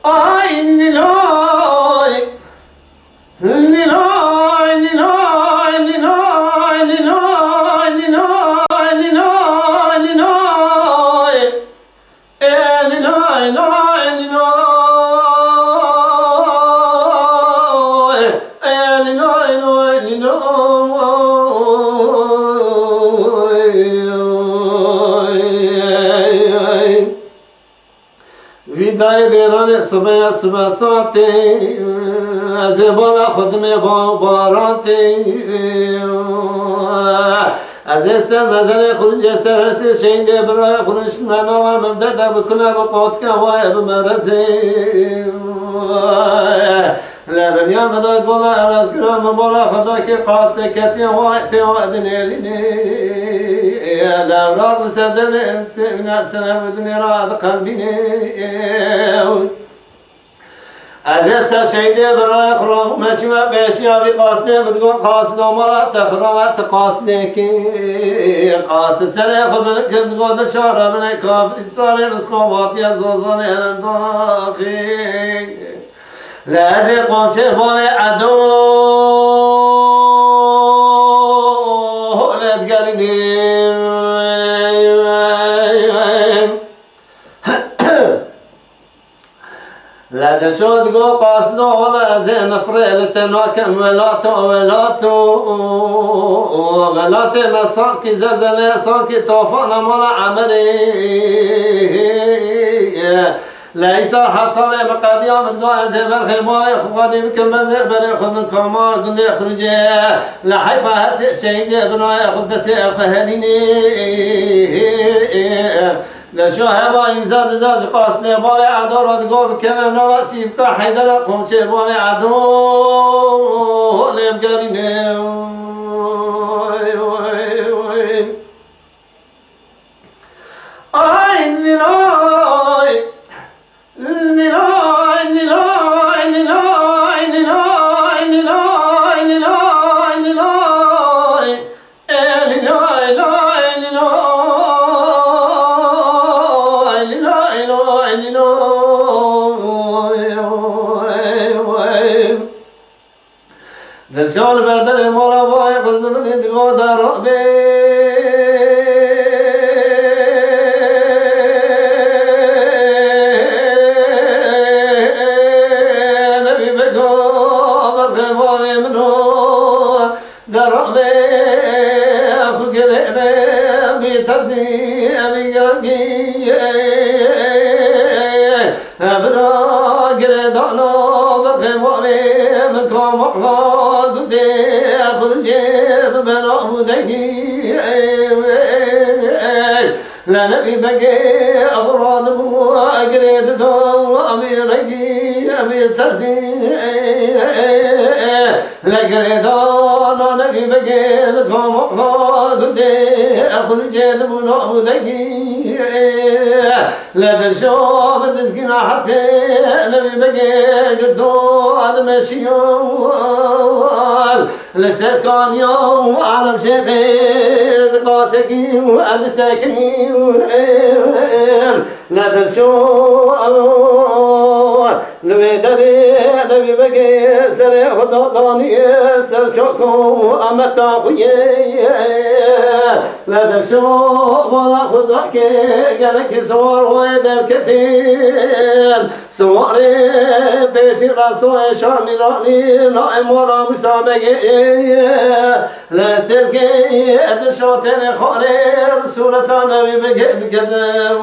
آی لیلای لیلای لیلای لیلای لیلای لیلای لیلای لیلای لیلای لای لیلای لیلای لای لیلای ویدای دیران صبح صبح ساعتی از بالا خودم باراتی از اسم مزن خروج سرسی شینده برای خروش منام ممدد بکنه بقوت که وای بمرسی لبنیا مدای بالا عرض کرام بالا خدا که قاصد کتی وای تیواد نیلینی لوراق سردن استمنار سنه بدنی راد قلبینی از سر شیده برای خرام مچوه پیشیا بی قاصده بدگو قاصد و مرا تخرامت قاصده کی قاصد سر خبر کدگو در شارع من کافر سال مسخواتی از وزان انداخی لازی قومچه بام عدو لدگرینیم لدر شد گو قاصد و لازم فريلت ناكم ولات مسار کی زلزله سال کی طوفان مال عمري ليس حصل مقاديا من قاعد برخي ما يخواني بكم بري خذ كما قل يخرج لحيفا هسي شيء بنا ياخذ دسي خهنيني شو هوا يمزاد داج قاصني بالي عدو ردقو بكم نواسي بكا حيدر قوم شير بالي عدو ليبقريني درشال بردر مولا بای قزمنی دگو در رابی نبی بگو برخ بای منو در رابی خو گرده بی ترزی بی گرنگی برا گردانو برخ بای من کامقا لا نبي بقي أبراد بو أقريد دو أبي رقي أبي ترزي لا قريد لا نبي بقي لكم قدي أخذ جيد بو نعبو دقي لا درشو بدسقنا حقي نبي بقي قدو هذا مشيون لسكان يوم عالم شقيق قاسكي وأنا ساكني نادر شو نبي دري نبي بقي سري خداني سر شوكو أمتا خويا نادر شو ولا خداك قالك سوار ويدر كتير سواري بيشي راسوي شامي راني نائم ورا مسابقي لا سرقي ادشوتني خورير سورة نبي بقيد قدام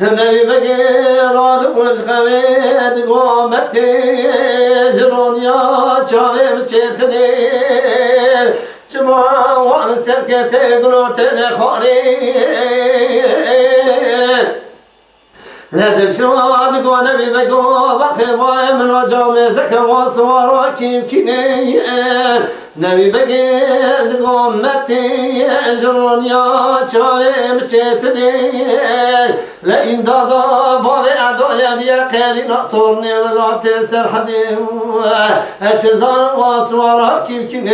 نبي بقي راد وش خويد قومتي جرونيا چاوي بچيتني چما وان سرقتي قلوتني خورير لا درشاد قو نبي بقو بخواي من وجامي زكا وصوارا كيم كيني نبي بقيد قومتي اجرون يا چاوي مچتني لا إن دادا بابي عدويا بيا قيلي نطورني ولا تنسر حدي اتزار وصوارا كيم كيني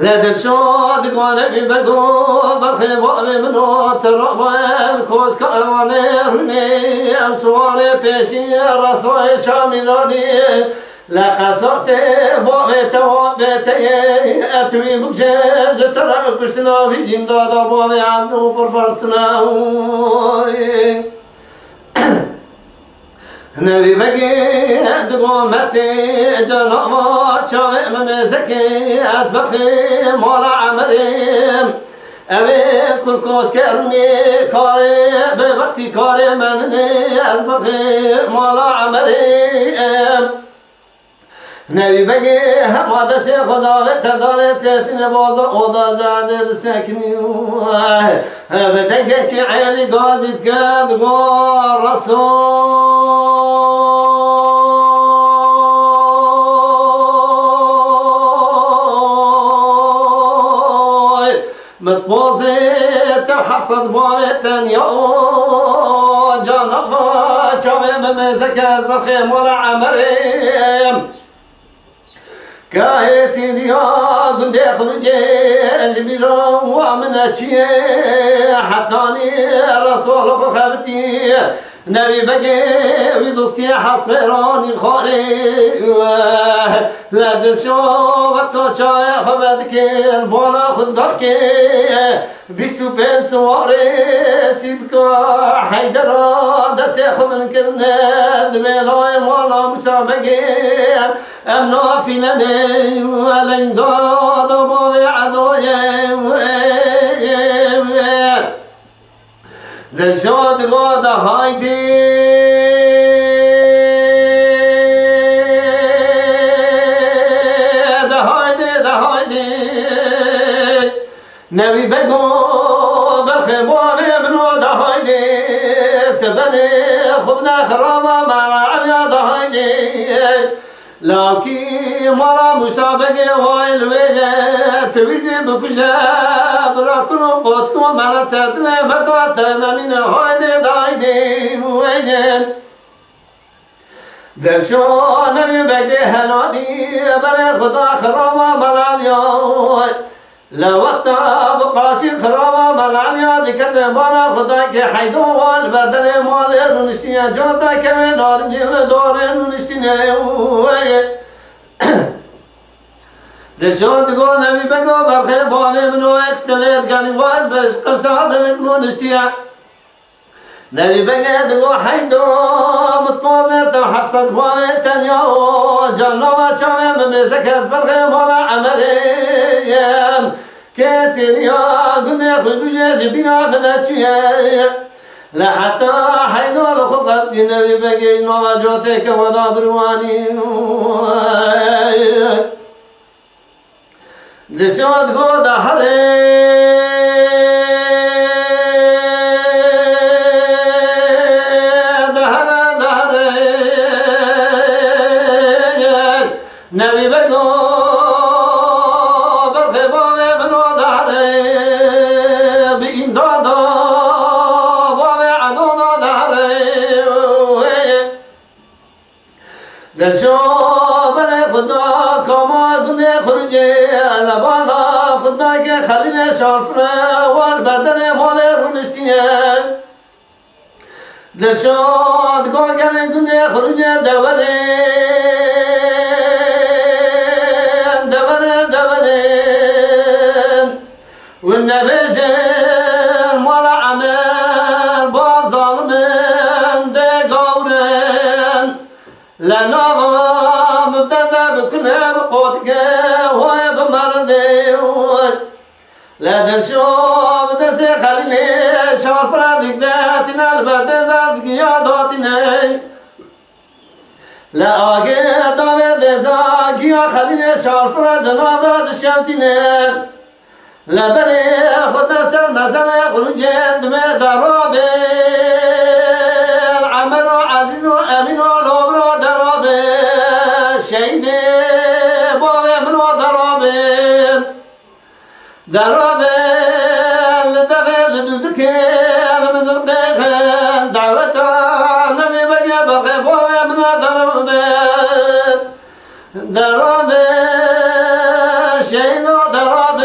لدل شاد قانبی بگو برخی بابی منو ترابل کوز کاروانه رونی ام سوار پیشی رسوی شامیلانی لقصاص بابی توابی تیی اتوی بکشه جتر کشتنا وی جیم دادا بابی عدنو پرفرستنا نبی بگی دقومتی جنوات شاوی ممزکی از بخی مالا عمریم اوی کلکوز کرمی کاری به وقتی کاری مننی از بخی مالا عمریم نبی بگی هم دستی خدا و تدار سرتین بازا اودا زاده سکنی بدنگه که عیلی گازید کد گو رسول متبوزي تحصد بوالتن يا جانبا شامي ممزكاز بخيم ولا عمريم كاهي سيديا قندي خرجي جبيلا ومناتي حتاني الرسول خبتي نبي بقي ويدوستي حسقراني خاري لا دلشو وقتا شاي خبتك البولا خدك بيستو بسواري سيبكا حيدرا دستي خمن كرنا دميلاي مولا مسابقي امنا في لني ولين دادا بابي عدوية دلشاد غادا هايدي نبي بگو برخی بابی منو دهایدی تبنی خوبنا خراما مالا علیا دهایدی لاکی مالا مسابقی وای الویجه تویزی بکشه برا کنو قد کن مالا سرطنه فتوات نمین هایدی دهایدی ویجه درشو نبی بگی هنادی برای خدا خراما مالا علیا لا وقت بقاسي خرابة ملعنيا دكت بانا خدا كي حيدو والبردن مال رونشتيا جوتا كمي دار جيل دار رونشتيا دشون تقول نبي بقو برخي بابي منو اختليت قالي واد بس قرصاد رونشتيا نبي بقى تقول حيدو مطمئن تحصد بابي تنيو جنوبة شامي مميزك برخي مالا عمريم كاسينيا قلنا خبجة جبينا فناتشيا لحتى حيدو لخبط النبي بقى نوبة جوتك وضع برواني لشوت قود حريم نبي بگو برخی بابی منو داره بی امدادا بابی عدونا داره درشو برای خدا کاما دنیا خرجه لبالا خدا که خلیل شرفه والبردن مال رونشتیه درشو دگو گل دنیا خرجه دوره والنبي مال عمل باب ظالمين دقورن لنا مبدأ بكنا بقوتك وهي بمرزي لا دنشو بدسي خليني شعر فرادك لاتنا البرد زادك ياداتنا لا أجر دامد زاك يا خليني شعر فراد نادات الشمتنا لا بري خد سر نزل خرجت ما درابي عمر عزيز وامين ولوبر درابي شهيد بابي من درابي درابي لدفل دودك المزرق دعوة النبي بقى بقى بابي من درابي درابي شهيد درابي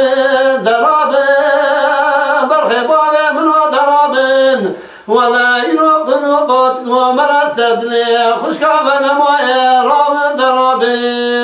ولا يروق نقط ومرا سردني خشكا فنموي رام درابي